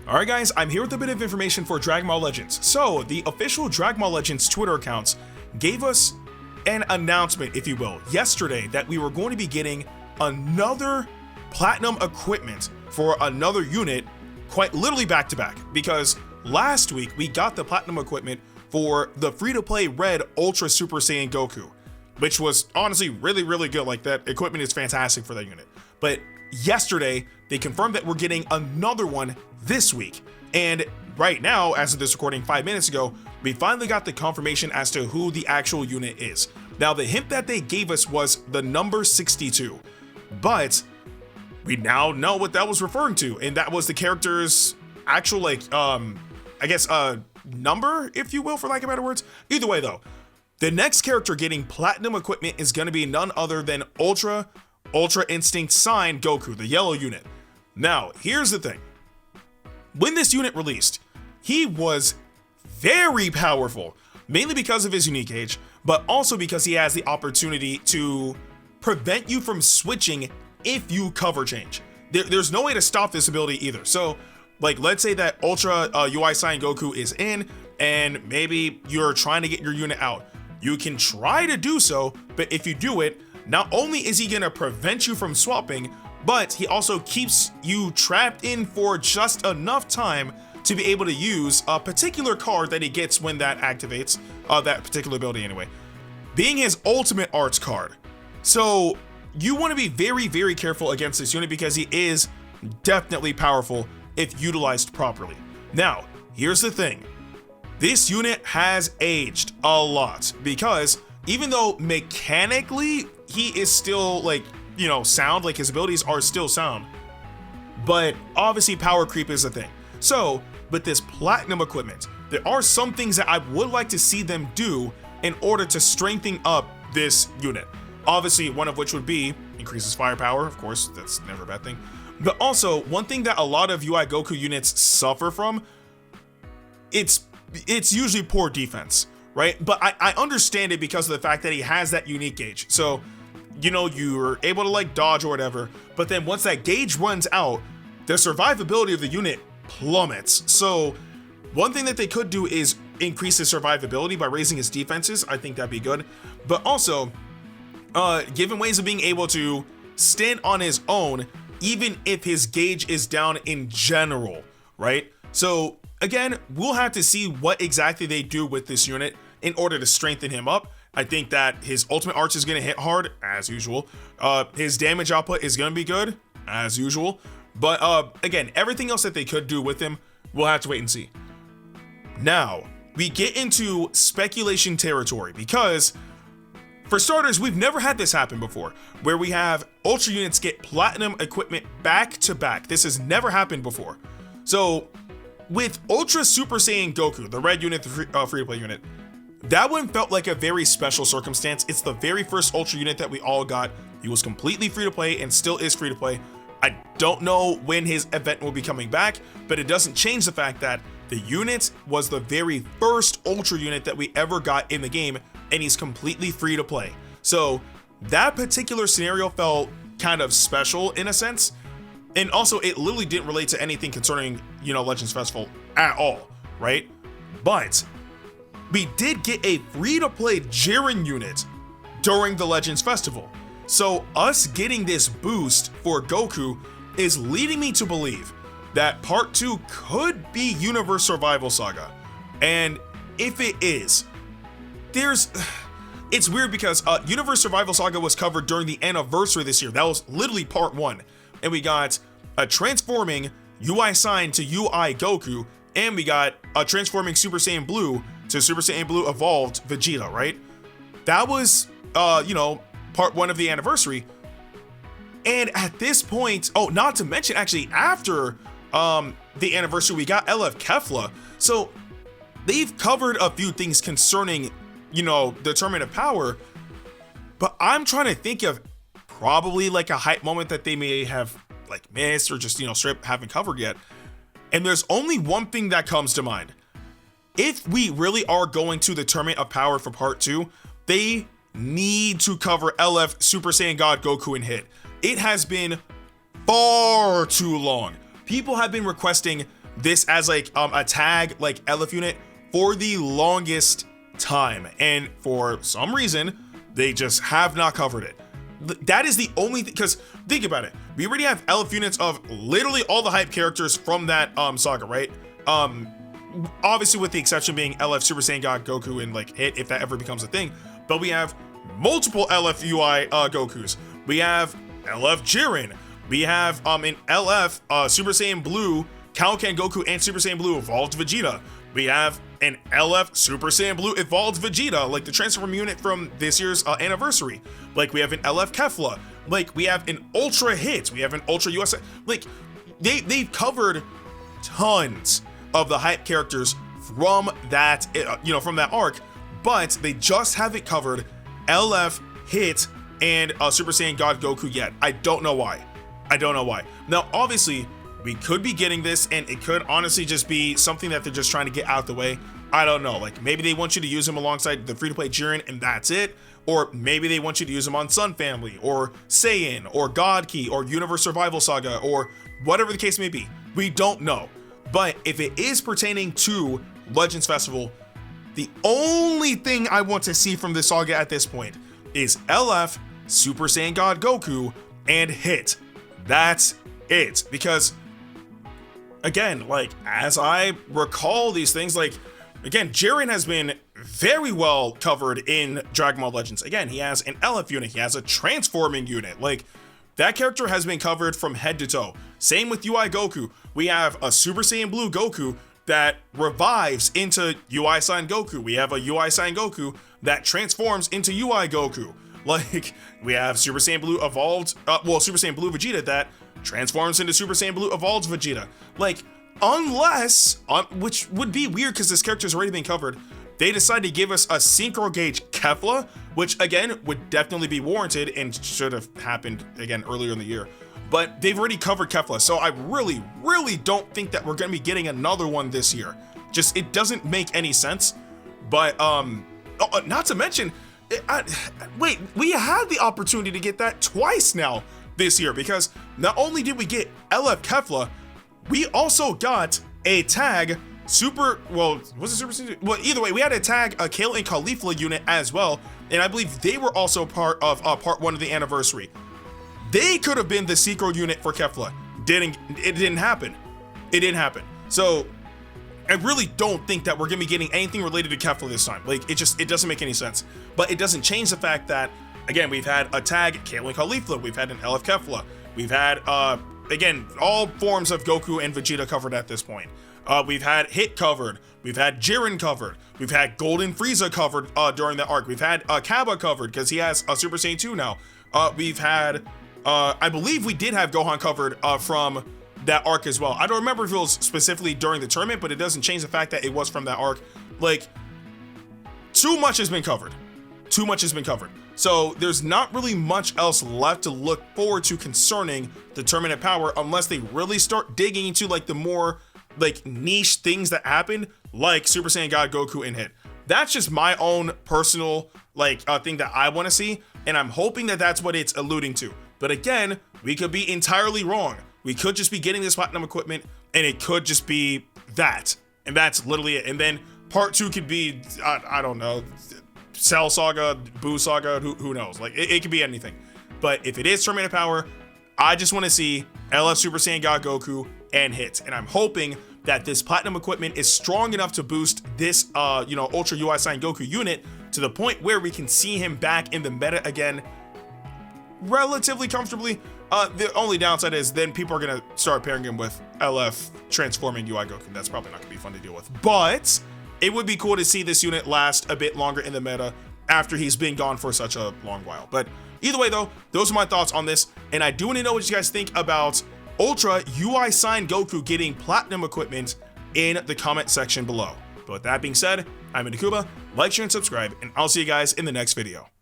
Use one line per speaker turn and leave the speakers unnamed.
Alright guys, I'm here with a bit of information for Dragon Ball Legends. So, the official Dragon Ball Legends Twitter accounts gave us an announcement, if you will, yesterday that we were going to be getting another platinum equipment for another unit, quite literally back to back, because last week we got the platinum equipment for the free-to-play Red Ultra Super Saiyan Goku, which was honestly really good. Like, that equipment is fantastic for that unit. But yesterday they confirmed that we're getting another one this week, and right now, as of this recording 5 minutes ago, we finally got the confirmation as to who the actual unit is. Now, the hint that they gave us was the number 62, but we now know what that was referring to, and that was the character's actual, like, I guess number, if you will, for lack of better words. Either way though, the next character getting platinum equipment is going to be none other than Ultra Instinct Sign Goku, the yellow unit. Now, here's the thing. When this unit released, he was very powerful, mainly because of his unique age, but also because he has the opportunity to prevent you from switching if you cover change. There's no way to stop this ability either. So, like, let's say that Ultra UI Sign Goku is in, and maybe you're trying to get your unit out. You can try to do so, but if you do it, not only is he gonna prevent you from swapping, but he also keeps you trapped in for just enough time to be able to use a particular card that he gets when that activates, that particular ability anyway, being his ultimate arts card. So you want to be very careful against this unit because he is definitely powerful if utilized properly. Now, here's the thing. This unit has aged a lot because even though mechanically he is still, like, you know, sound, like his abilities are still sound, but obviously power creep is a thing. So with this platinum equipment, there are some things that I would like to see them do in order to strengthen up this unit. Obviously, one of which would be increases firepower. Of course, that's never a bad thing. But also, one thing that a lot of UI Goku units suffer from, it's usually poor defense, right? But I understand it because of the fact that he has that unique gauge. So, you know, you're able to, like, dodge or whatever, but then once that gauge runs out, the survivability of the unit plummets. So one thing that they could do is increase his survivability by raising his defenses. I think that'd be good. But also, give him ways of being able to stand on his own, even if his gauge is down in general, right? So again, we'll have to see what exactly they do with this unit in order to strengthen him up. I think that his ultimate arts is going to hit hard, as usual. His damage output is going to be good, as usual. But again, everything else that they could do with him, we'll have to wait and see. Now, we get into speculation territory because, for starters, we've never had this happen before, where we have Ultra units get platinum equipment back to back. This has never happened before. So, with Ultra Super Saiyan Goku, the red unit, the free-to-play unit, that one felt like a very special circumstance. It's the very first Ultra unit that we all got. He was completely free-to-play and still is free-to-play. I don't know when his event will be coming back, but it doesn't change the fact that the unit was the very first Ultra unit that we ever got in the game, and he's completely free to play. So that particular scenario felt kind of special in a sense. And also, it literally didn't relate to anything concerning, you know, Legends Festival at all, right? But we did get a free-to-play Jiren unit during the Legends Festival. So us getting this boost for Goku is leading me to believe that part 2 could be Universe Survival Saga. And if it is, it's weird because Universe Survival Saga was covered during the anniversary this year. That was literally part 1. And we got a transforming UI Sign to UI Goku, and we got a transforming Super Saiyan Blue to Super Saiyan Blue Evolved Vegeta, right? That was, you know, part 1 of the anniversary. And at this point, oh, not to mention, actually, after the anniversary, we got LF Kefla. So they've covered a few things concerning, you know, the Tournament of Power, but I'm trying to think of probably like a hype moment that they may have, like, missed or just, you know, straight haven't covered yet. And there's only one thing that comes to mind. If we really are going to the Tournament of Power for part 2, they need to cover LF Super Saiyan God Goku and Hit. It has been far too long. People have been requesting this as like a tag like LF unit for the longest time, and for some reason they just have not covered it. That is the only thing, because think about it, we already have LF units of literally all the hype characters from that saga, right? Obviously with the exception being LF Super Saiyan God Goku and like Hit, if that ever becomes a thing. But we have multiple LF UI Gokus. We have LF Jiren. We have in LF Super Saiyan Blue Kaioken Goku and Super Saiyan Blue Evolved Vegeta. We have an LF Super Saiyan Blue Evolved Vegeta, like the Transform unit from this year's anniversary. Like we have an LF Kefla. Like we have an Ultra Hit. We have an Ultra USA. Like they've covered tons of the hype characters from that, from that arc, but they just haven't covered LF Hit and Super Saiyan God Goku yet. I don't know why. Now, obviously, we could be getting this, and it could honestly just be something that they're just trying to get out the way. I don't know. Like maybe they want you to use him alongside the free-to-play Jiren, and that's it. Or maybe they want you to use him on Sun Family, or Saiyan, or God Key, or Universe Survival Saga, or whatever the case may be. We don't know. But if it is pertaining to Legends Festival, the only thing I want to see from this saga at this point is LF, Super Saiyan God Goku, and Hit. That's it. Because, again, like, as I recall these things, like, again, Jiren has been very well covered in Dragon Ball Legends. Again, he has an LF unit, he has a transforming unit. Like, that character has been covered from head to toe. Same with UI Goku. We have a Super Saiyan Blue Goku that revives into UI Saiyan Goku. We have a UI Saiyan Goku that transforms into UI Goku. Like, we have Super Saiyan Blue Evolved, Super Saiyan Blue Vegeta that transforms into Super Saiyan Blue Evolved Vegeta. Like, unless, which would be weird because this character's already been covered, they decide to give us a Synchro Gauge Kefla, which again would definitely be warranted and should have happened again earlier in the year. But they've already covered Kefla, so I really don't think that we're going to be getting another one this year. Just, it doesn't make any sense. But not to mention, wait, we had the opportunity to get that twice now this year, because not only did we get LF Kefla, we also got a tag either way, we had a tag a Kale and Caulifla unit as well, and I believe they were also part of part 1 of the anniversary. They could have been the secret unit for Kefla. It didn't happen. So I really don't think that we're gonna be getting anything related to Kefla this time. Like, it doesn't make any sense. But it doesn't change the fact that, again, we've had a tag Kale and Caulifla, we've had an LF Kefla, we've had again, all forms of Goku and Vegeta covered at this point. We've had Hit covered, we've had Jiren covered, we've had Golden Frieza covered during the arc, we've had Kaba covered because he has a Super Saiyan 2 now. We've had, I believe we did have Gohan covered from that arc as well. I don't remember if it was specifically during the tournament, but it doesn't change the fact that it was from that arc. Like, too much has been covered. So there's not really much else left to look forward to concerning the Tournament Power, unless they really start digging into like the more like niche things that happened, like Super Saiyan God Goku and Hit. That's just my own personal like thing that I want to see, and I'm hoping that that's what it's alluding to. But again, we could be entirely wrong. We could just be getting this platinum equipment, and it could just be that, and that's literally it. And then part 2 could be I don't know, Cell Saga, Boo Saga, who knows? Like, it could be anything. But if it is Tournament of Power, I just want to see LF Super Saiyan God Goku and Hit, and I'm hoping that this platinum equipment is strong enough to boost this Ultra UI Saiyan Goku unit to the point where we can see him back in the meta again relatively comfortably. The only downside is then people are gonna start pairing him with LF transforming UI Goku. That's probably not gonna be fun to deal with, but it would be cool to see this unit last a bit longer in the meta after he's been gone for such a long while. But either way though, those are my thoughts on this, and I do want to know what you guys think about Ultra UI Saiyan Goku getting platinum equipment in the comment section below. But with that being said, I'm Ndukauba. Like, share, and subscribe, and I'll see you guys in the next video.